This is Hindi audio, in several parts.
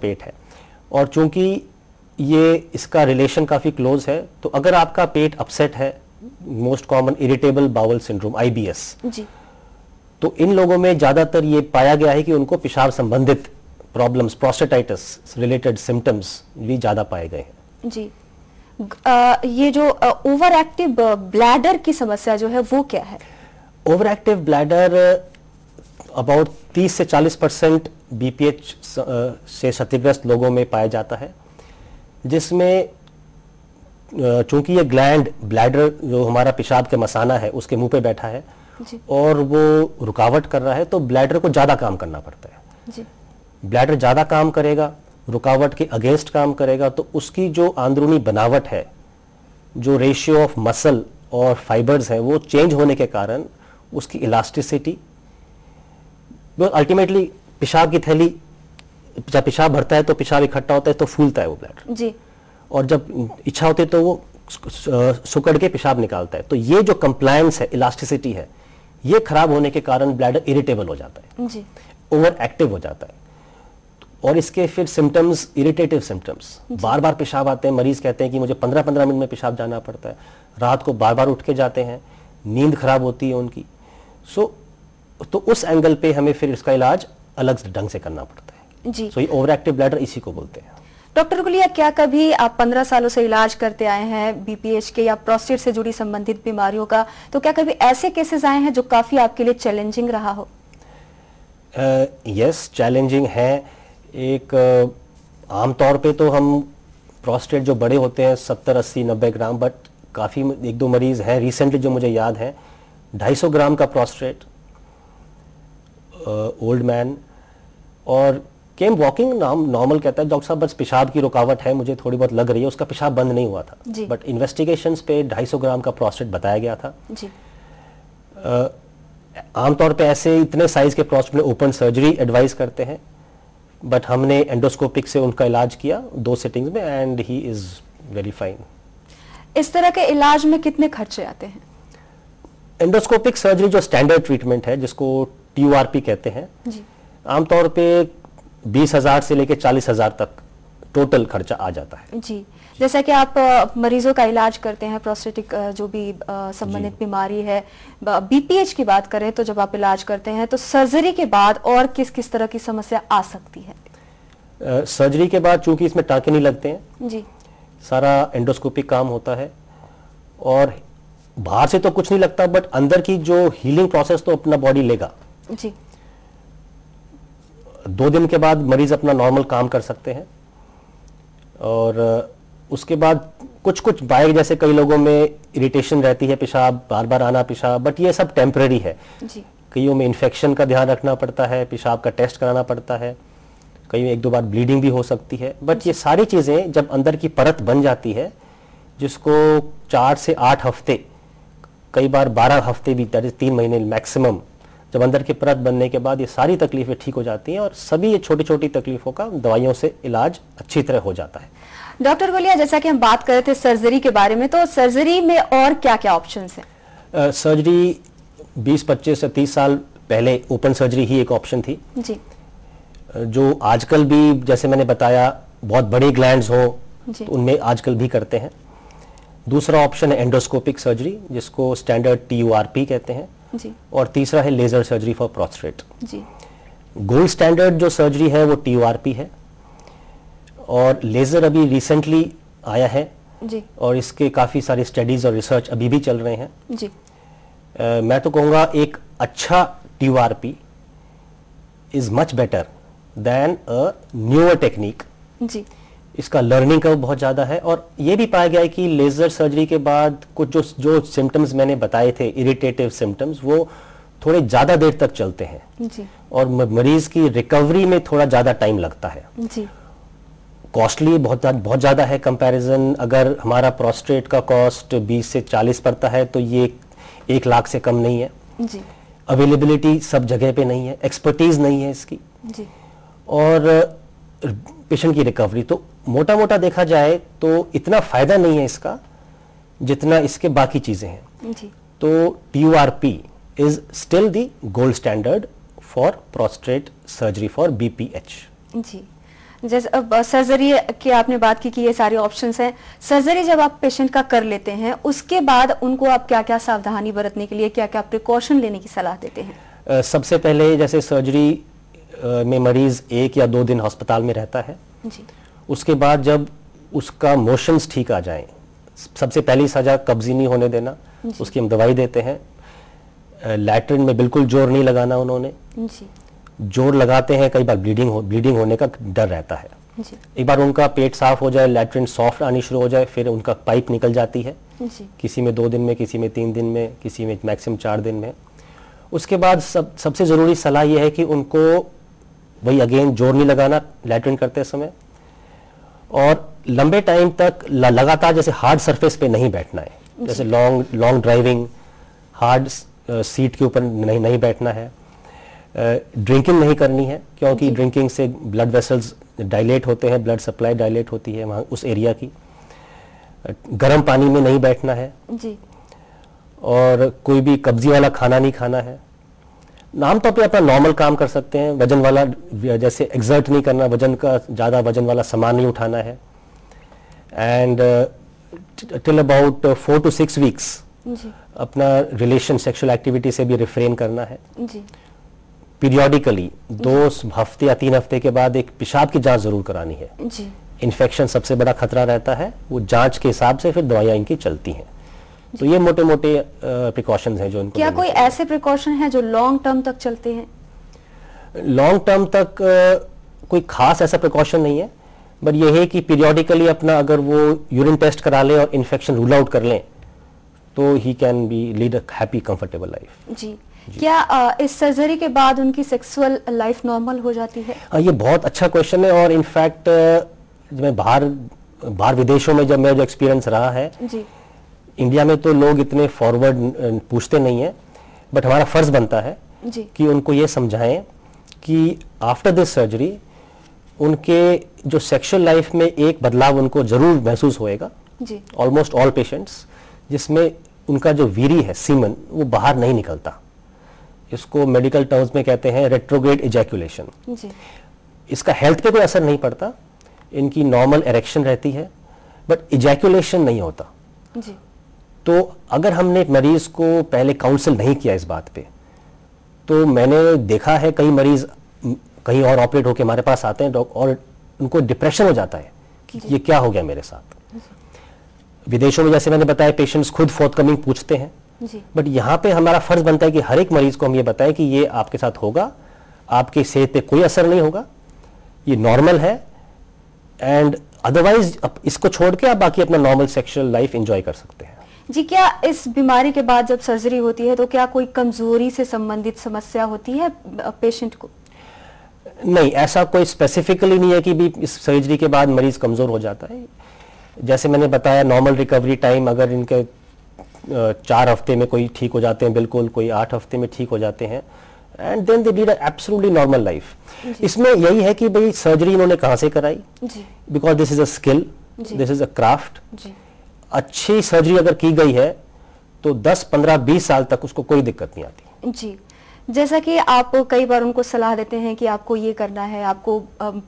पेट है, और चूंकि ये इसका रिलेशन काफ़ी क्लोज है, तो अगर आपका पेट अपसेट है, most common irritable bowel syndrome IBS, जी, तो इन लोगों में ज़्यादातर ये पाया गया है कि उनको पेशाब संबंधित प्रॉब्लम्स, प्रोस्टेटाइटिस रिलेटेड सिम्टम्स भी ज़्यादा पाए गए हैं। जी। ये जो ओवर एक्टिव ब्लैडर की समस्या जो है वो क्या है? ओवर एक्टिव ब्लैडर अबाउट 30 से 40% BPH से क्षतिग्रस्त लोगों में पाया जाता है, जिसमें चूंकि ये ग्लैंड ब्लैडर जो हमारा पेशाब के मसाना है उसके मुंह पे बैठा है जी, और वो रुकावट कर रहा है, तो ब्लैडर को ज़्यादा काम करना पड़ता है। जी, ब्लैडर ज़्यादा काम करेगा, रुकावट के अगेंस्ट काम करेगा, तो उसकी जो अंदरूनी बनावट है, जो रेशियो ऑफ मसल और फाइबर्स है, वो चेंज होने के कारण उसकी इलास्टिसिटी, अल्टीमेटली पेशाब की थैली, जब पेशाब भरता है तो पेशाब इकट्ठा होता है तो फूलता है वो ब्लैडर, जी, और जब इच्छा होती है तो वो सुकड़ के पेशाब निकालता है। तो ये जो कंप्लायंस है, इलास्टिसिटी है, ये खराब होने के कारण ब्लैडर इरिटेबल हो जाता है, जी, ओवर एक्टिव हो जाता है, और इसके फिर सिम्टम्स, इरिटेटिव सिम्टम्स, बार बार पेशाब आते हैं। मरीज कहते हैं कि मुझे 15-15 मिनट में पेशाब जाना पड़ता है, रात को बार बार उठ के जाते हैं, नींद खराब होती है उनकी। तो उस एंगल पे हमें फिर इसका इलाज अलग ढंग से करना पड़ता है। जी। ये ओवर एक्टिव ब्लैडर इसी को बोलते हैं। डॉक्टर गुलिया, क्या कभी आप 15 सालों से इलाज करते आए हैं BPH के या प्रोस्टेट से जुड़ी संबंधित बीमारियों का, तो क्या कभी ऐसे केसेस आए हैं जो काफी आपके लिए चैलेंजिंग रहा हो? यस, चैलेंजिंग है। एक आमतौर पे तो हम प्रोस्टेट जो बड़े होते हैं 70, 80, 90 ग्राम, बट काफ़ी एक दो मरीज हैं रिसेंटली जो मुझे याद है, 250 ग्राम का प्रोस्टेट, ओल्ड मैन, और केम वॉकिंग, नॉर्मल कहता है डॉक्टर साहब बस पेशाब की रुकावट है, मुझे थोड़ी बहुत लग रही है, उसका पेशाब बंद नहीं हुआ था, बट इन्वेस्टिगेशंस पे 250 ग्राम का प्रोस्टेट बताया गया था। जी। आमतौर पे ऐसे इतने साइज के प्रोस्टेट में ओपन सर्जरी एडवाइस करते हैं, बट हमने एंडोस्कोपिक से उनका इलाज किया 2 सिटिंग्स में, and he is very fine. इस तरह के इलाज में कितने खर्चे आते हैं? एंडोस्कोपिक सर्जरी जो स्टैंडर्ड ट्रीटमेंट है, जिसको TURP कहते हैं, आमतौर पे 20,000 से लेकर 40,000 तक टोटल खर्चा आ जाता है। जी, जैसा कि आप मरीजों का इलाज करते हैं, प्रोस्टेटिक जो भी संबंधित बीमारी है, BPH की बात करें तो जब आप इलाज करते हैं तो सर्जरी के बाद और किस किस तरह की समस्या आ सकती है? सर्जरी के बाद चूंकि इसमें टाँके नहीं लगते हैं, जी, सारा एंडोस्कोपिक काम होता है, और बाहर से तो कुछ नहीं लगता, बट अंदर की जो हीलिंग प्रोसेस तो अपना बॉडी लेगा। जी, 2 दिन के बाद मरीज अपना नॉर्मल काम कर सकते हैं, और उसके बाद कुछ बाइक जैसे कई लोगों में इरिटेशन रहती है, पेशाब बार बार आना पेशाब, बट ये सब टेम्पररी है। जी, कईयों में इन्फेक्शन का ध्यान रखना पड़ता है, पेशाब का टेस्ट कराना पड़ता है, कई में 1-2 बार ब्लीडिंग भी हो सकती है, बट ये सारी चीज़ें जब अंदर की परत बन जाती है, जिसको 4 से 8 हफ्ते, कई बार 12 हफ्ते भी, दैट इज 3 महीने मैक्सिमम, जब अंदर की परत बनने के बाद ये सारी तकलीफें ठीक हो जाती हैं, और सभी ये छोटी छोटी तकलीफों का दवाइयों से इलाज अच्छी तरह हो जाता है। डॉक्टर गुलिया, जैसा कि हम बात कर रहे थे सर्जरी के बारे में, तो सर्जरी में और क्या क्या ऑप्शंस हैं? सर्जरी 20, 25 से 30 साल पहले ओपन सर्जरी ही एक ऑप्शन थी, जी, जो आजकल भी, जैसे मैंने बताया, बहुत बड़े ग्लैंड्स हो तो उनमें आजकल भी करते हैं। दूसरा ऑप्शन है एंडोस्कोपिक सर्जरी, जिसको स्टैंडर्ड TURP कहते हैं, जी, और तीसरा है लेजर सर्जरी फॉर प्रोस्टेट। जी, गोल्ड स्टैंडर्ड जो सर्जरी है वो TURP है, और लेजर अभी रिसेंटली आया है, जी, और इसके काफ़ी सारे स्टडीज़ और रिसर्च अभी भी चल रहे हैं। जी, मैं तो कहूँगा एक अच्छा TURP is much better than a newer technique. जी, इसका लर्निंग कर्व बहुत ज़्यादा है, और ये भी पाया गया है कि लेज़र सर्जरी के बाद कुछ जो सिम्टम्स मैंने बताए थे, इरिटेटिव सिम्टम्स, वो थोड़े ज़्यादा देर तक चलते हैं, जी, और मरीज की रिकवरी में थोड़ा ज़्यादा टाइम लगता है। जी, कॉस्टली बहुत ज़्यादा है कंपैरिजन। अगर हमारा प्रोस्टेट का कॉस्ट 20 से 40 पड़ता है, तो ये 1 लाख से कम नहीं है। जी, अवेलेबिलिटी सब जगह पे नहीं है, एक्सपर्टीज नहीं है इसकी, जी, और पेशेंट की रिकवरी, तो मोटा मोटा देखा जाए तो इतना फायदा नहीं है इसका जितना इसके बाकी चीजें हैं। जी, तो TURP is still the gold standard for prostate surgery for BPH। जी। जैसे अब सर्जरी की आपने बात की कि ये सारे ऑप्शंस हैं, सर्जरी जब आप पेशेंट का कर लेते हैं उसके बाद उनको आप क्या क्या सावधानी बरतने के लिए क्या क्या प्रिकॉशन लेने की सलाह देते हैं? सबसे पहले जैसे सर्जरी में मरीज 1 या 2 दिन अस्पताल में रहता है जी। उसके बाद जब उसका मोशंस ठीक आ जाएं, सबसे पहली सजा कब्जी नहीं होने देना, उसकी हम दवाई देते हैं। लैट्रिन में बिल्कुल जोर नहीं लगाना, उन्होंने जी। जोर लगाते हैं कई बार ब्लीडिंग होने का डर रहता है। जी। एक बार उनका पेट साफ हो जाए, लैट्रिन सॉफ्ट आनी शुरू हो जाए, फिर उनका पाइप निकल जाती है जी। किसी में 2 दिन में, किसी में 3 दिन में, किसी में मैक्सिमम 4 दिन में। उसके बाद सबसे ज़रूरी सलाह यह है कि उनको वही अगेन जोर नहीं लगाना लैट्रिन करते समय, और लंबे टाइम तक लगातार जैसे हार्ड सरफेस पे नहीं बैठना है, जैसे लॉन्ग ड्राइविंग हार्ड सीट के ऊपर नहीं बैठना है। ड्रिंकिंग नहीं करनी है, क्योंकि ड्रिंकिंग से ब्लड वेसल्स डायलेट होते हैं, ब्लड सप्लाई डायलेट होती है वहाँ उस एरिया की। गर्म पानी में नहीं बैठना है जी। और कोई भी कब्जी वाला खाना नहीं खाना है। आमतौर पे अपना नॉर्मल काम कर सकते हैं, वजन वाला जैसे एक्सर्ट नहीं करना, ज़्यादा वजन वाला सामान नहीं उठाना है। And till about 4 to 6 weeks अपना रिलेशन सेक्सुअल एक्टिविटी से भी रिफ्रेन करना है जी। पीरियोडिकली 2 हफ्ते या 3 हफ्ते के बाद एक पेशाब की जांच जरूर करानी है जी। इन्फेक्शन सबसे बड़ा खतरा रहता है, वो जांच के हिसाब से फिर दवाइयां इनकी चलती हैं। तो ये मोटे मोटे प्रिकॉशंस हैं जो इनको। क्या कोई ऐसे प्रिकॉशन है जो लॉन्ग टर्म तक चलते हैं? लॉन्ग टर्म तक कोई खास ऐसा प्रिकॉशन नहीं है, बट ये है कि पीरियोडिकली अपना अगर वो यूरिन टेस्ट करा लें और इन्फेक्शन रूल आउट कर लें तो ही can be lead a happy comfortable life. जी। क्या इस सर्जरी के बाद उनकी सेक्सुअल लाइफ नॉर्मल हो जाती है? ये बहुत अच्छा क्वेश्चन है, और इनफैक्ट मैं बाहर विदेशों में जब मेरा जो एक्सपीरियंस रहा है जी। इंडिया में तो लोग इतने फॉरवर्ड पूछते नहीं है, बट हमारा फर्ज बनता है जी। कि उनको ये समझाएं कि आफ्टर दिस सर्जरी उनके जो सेक्सुअल लाइफ में एक बदलाव उनको जरूर महसूस होएगा जी। ऑलमोस्ट ऑल पेशेंट्स, जिसमें उनका जो वीरी है सीमन वो बाहर नहीं निकलता। इसको मेडिकल टर्म्स में कहते हैं रेट्रोग्रेड इजैकुलेशन। जी। इसका हेल्थ पे कोई असर नहीं पड़ता, इनकी नॉर्मल एरेक्शन रहती है, बट इजैकुलेशन नहीं होता। जी। तो अगर हमने मरीज को पहले काउंसिल नहीं किया इस बात पे, तो मैंने देखा है कई मरीज कहीं और ऑपरेट होकर हमारे पास आते हैं और उनको डिप्रेशन हो जाता है कि ये क्या हो गया मेरे साथ। विदेशों में जैसे मैंने बताया पेशेंट्स खुद फोर्थकमिंग पूछते हैं, बट यहाँ पे हमारा फर्ज बनता है कि हर एक मरीज को हम ये बताएं कि ये आपके साथ होगा, आपकी सेहत पे कोई असर नहीं होगा, ये नॉर्मल है, एंड अदरवाइज इसको छोड़ के आप बाकी अपना नॉर्मल सेक्सुअल लाइफ एंजॉय कर सकते हैं। जी। क्या इस बीमारी के बाद जब सर्जरी होती है तो क्या कोई कमजोरी से संबंधित समस्या होती है पेशेंट को? नहीं, ऐसा कोई स्पेसिफिकली नहीं है कि भी इस सर्जरी के बाद मरीज कमजोर हो जाता है। जैसे मैंने बताया नॉर्मल रिकवरी टाइम अगर इनके 4 हफ्ते में कोई ठीक हो जाते हैं बिल्कुल, कोई 8 हफ्ते में ठीक हो जाते हैं, and then they lead absolutely normal life. इसमें यही है कि भाई सर्जरी इन्होंने कहाँ से कराई, because this is a skill, this is a craft. अच्छी सर्जरी अगर की गई है तो 10, 15, 20 साल तक उसको कोई दिक्कत नहीं आती। जी। जैसा कि आप कई बार उनको सलाह देते हैं कि आपको ये करना है, आपको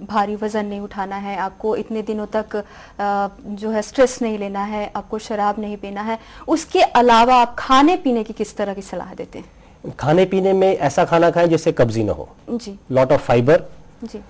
भारी वजन नहीं उठाना है, आपको इतने दिनों तक जो है स्ट्रेस नहीं लेना है, आपको शराब नहीं पीना है, उसके अलावा आप खाने पीने की किस तरह की सलाह देते हैं? खाने पीने में ऐसा खाना खाएं जिससे कब्जी ना हो, जी। लॉट ऑफ फाइबर, जी।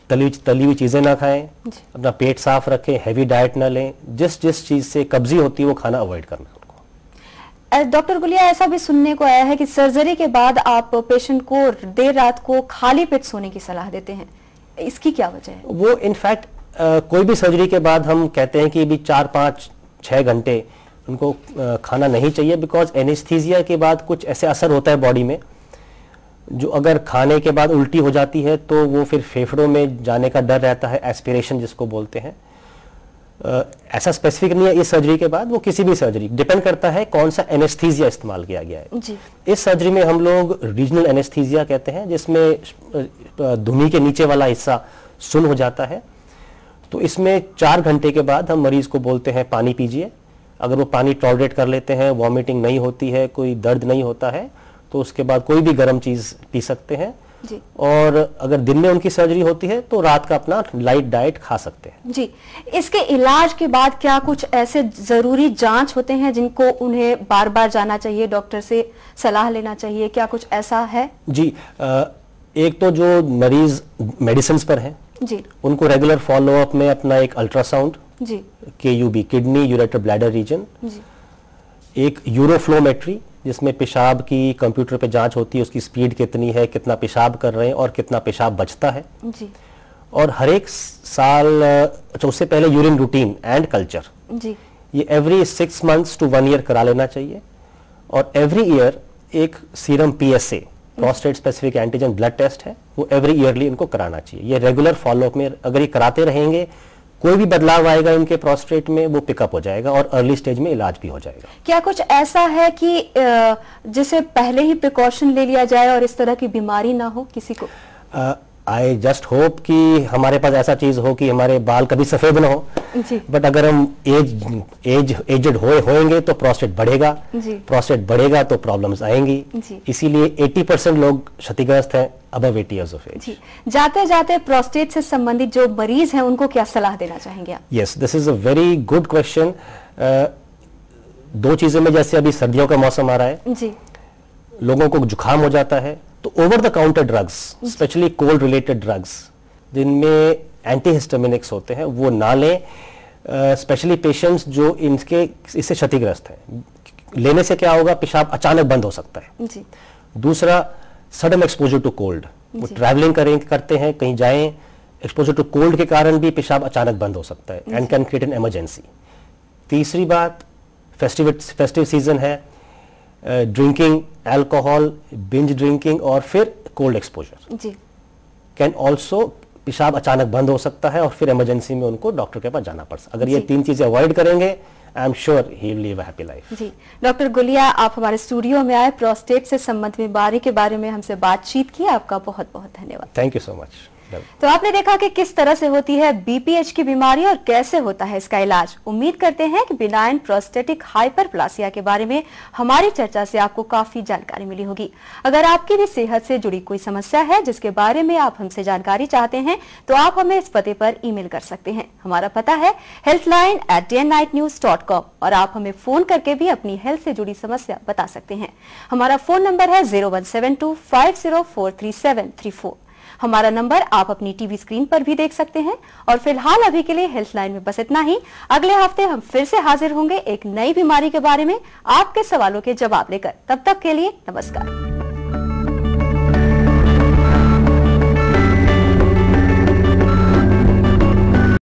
तली हुई चीजें ना खाएं, अपना पेट साफ रखें, हैवी डाइट ना लें, जिस चीज से कब्जी होती है वो खाना अवॉइड करना उनको। डॉक्टर गुलिया, ऐसा भी सुनने को आया है कि सर्जरी के बाद आप पेशेंट को देर रात को खाली पेट सोने की सलाह देते हैं, इसकी क्या वजह है? वो इनफैक्ट कोई भी सर्जरी के बाद हम कहते हैं कि भी 4, 5, 6 घंटे उनको खाना नहीं चाहिए, बिकॉज एनेस्थीसिया के बाद कुछ ऐसे असर होता है बॉडी में जो अगर खाने के बाद उल्टी हो जाती है तो वो फिर फेफड़ों में जाने का डर रहता है, एस्पिरेशन जिसको बोलते हैं। ऐसा स्पेसिफिक नहीं है इस सर्जरी के बाद, वो किसी भी सर्जरी डिपेंड करता है कौन सा एनेस्थीसिया इस्तेमाल किया गया है। जी। इस सर्जरी में हम लोग रीजनल एनेस्थीसिया कहते हैं, जिसमें धुनी के नीचे वाला हिस्सा सुन्न हो जाता है। तो इसमें 4 घंटे के बाद हम मरीज को बोलते हैं पानी पीजिए। अगर वो पानी टॉलरेट कर लेते हैं, वॉमिटिंग नहीं होती है, कोई दर्द नहीं होता है, तो उसके बाद कोई भी गर्म चीज पी सकते हैं। जी। और अगर दिन में उनकी सर्जरी होती है तो रात का अपना लाइट डाइट खा सकते हैं। जी, इसके इलाज के बाद क्या कुछ ऐसे जरूरी जांच होते हैं जिनको उन्हें बार बार जाना चाहिए, डॉक्टर से सलाह लेना चाहिए, क्या कुछ ऐसा है? जी, एक तो जो मरीज मेडिसिन पर हैं जी, उनको रेगुलर फॉलोअप में अपना एक अल्ट्रासाउंड, जी, KUB kidney ureter bladder region, जी, एक यूरोफ्लोमेट्री जिसमें पेशाब की कंप्यूटर पे जांच होती है, उसकी स्पीड कितनी है, कितना पेशाब कर रहे हैं और कितना पेशाब बचता है, जी, और हर एक साल अच्छा उससे पहले यूरिन रूटीन एंड कल्चर, जी, ये एवरी 6 months to 1 year करा लेना चाहिए। और एवरी ईयर एक serum PSA prostate specific antigen blood test है, वो एवरी ईयरली इनको कराना चाहिए। ये रेगुलर फॉलोअप में अगर ये कराते रहेंगे, कोई भी बदलाव आएगा इनके प्रोस्टेट में वो पिकअप हो जाएगा और अर्ली स्टेज में इलाज भी हो जाएगा। क्या कुछ ऐसा है कि जिसे पहले ही प्रिकॉशन ले लिया जाए और इस तरह की बीमारी ना हो किसी को? आई जस्ट होप कि हमारे पास ऐसा चीज हो कि हमारे बाल कभी सफेद ना हो, बट अगर हम एजड होएंगे तो प्रोस्टेट बढ़ेगा, प्रोस्टेट बढ़ेगा तो प्रॉब्लम्स आएंगी, इसीलिए 80% लोग क्षतिग्रस्त हैं अबव 80 years of age। जाते जाते प्रोस्टेट से संबंधित जो मरीज हैं उनको क्या सलाह देना चाहेंगे आप? Yes, this is a very good question. दो चीजों में, जैसे अभी सर्दियों का मौसम आ रहा है, जी, लोगों को जुकाम हो जाता है, तो over the counter drugs, specially cold related drugs जिनमें एंटीहिस्टामिनिक्स होते हैं, वो ना लें, स्पेशली पेशेंट्स जो इससे क्षतिग्रस्त हैं। लेने से क्या होगा, पेशाब अचानक बंद हो सकता है। जी, दूसरा, सडन एक्सपोजर टू कोल्ड, वो ट्रैवलिंग करते हैं, कहीं जाएं, एक्सपोजर टू कोल्ड के कारण भी पेशाब अचानक बंद हो सकता है and can create an emergency. तीसरी बात, फेस्टिव सीजन है, ड्रिंकिंग अल्कोहल, बिंज ड्रिंकिंग और फिर कोल्ड एक्सपोजर कैन ऑल्सो, पेशाब अचानक बंद हो सकता है और फिर इमरजेंसी में उनको डॉक्टर के पास जाना पड़ सकता है। अगर ये 3 चीजें अवॉइड करेंगे, I am sure he will live a happy life. जी, डॉक्टर गुलिया, आप हमारे स्टूडियो में आए, प्रोस्टेट से संबंधित बीमारी के बारे में हमसे बातचीत की, आपका बहुत बहुत धन्यवाद। Thank you so much. तो आपने देखा कि किस तरह से होती है BPH की बीमारी और कैसे होता है इसका इलाज। उम्मीद करते हैं कि बिनाइन प्रोस्टेटिक हाइपरप्लासिया के बारे में हमारी चर्चा से आपको काफी जानकारी मिली होगी। अगर आपकी भी सेहत से जुड़ी कोई समस्या है जिसके बारे में आप हमसे जानकारी चाहते हैं, तो आप हमें इस पते पर ईमेल कर सकते हैं। हमारा पता है healthline@dnightnews.com और आप हमें फोन करके भी अपनी हेल्थ से जुड़ी समस्या बता सकते हैं। हमारा फोन नंबर है 0172504334। हमारा नंबर आप अपनी टीवी स्क्रीन पर भी देख सकते हैं। और फिलहाल अभी के लिए हेल्थलाइन में बस इतना ही। अगले हफ्ते हम फिर से हाजिर होंगे एक नई बीमारी के बारे में आपके सवालों के जवाब लेकर। तब तक के लिए नमस्कार।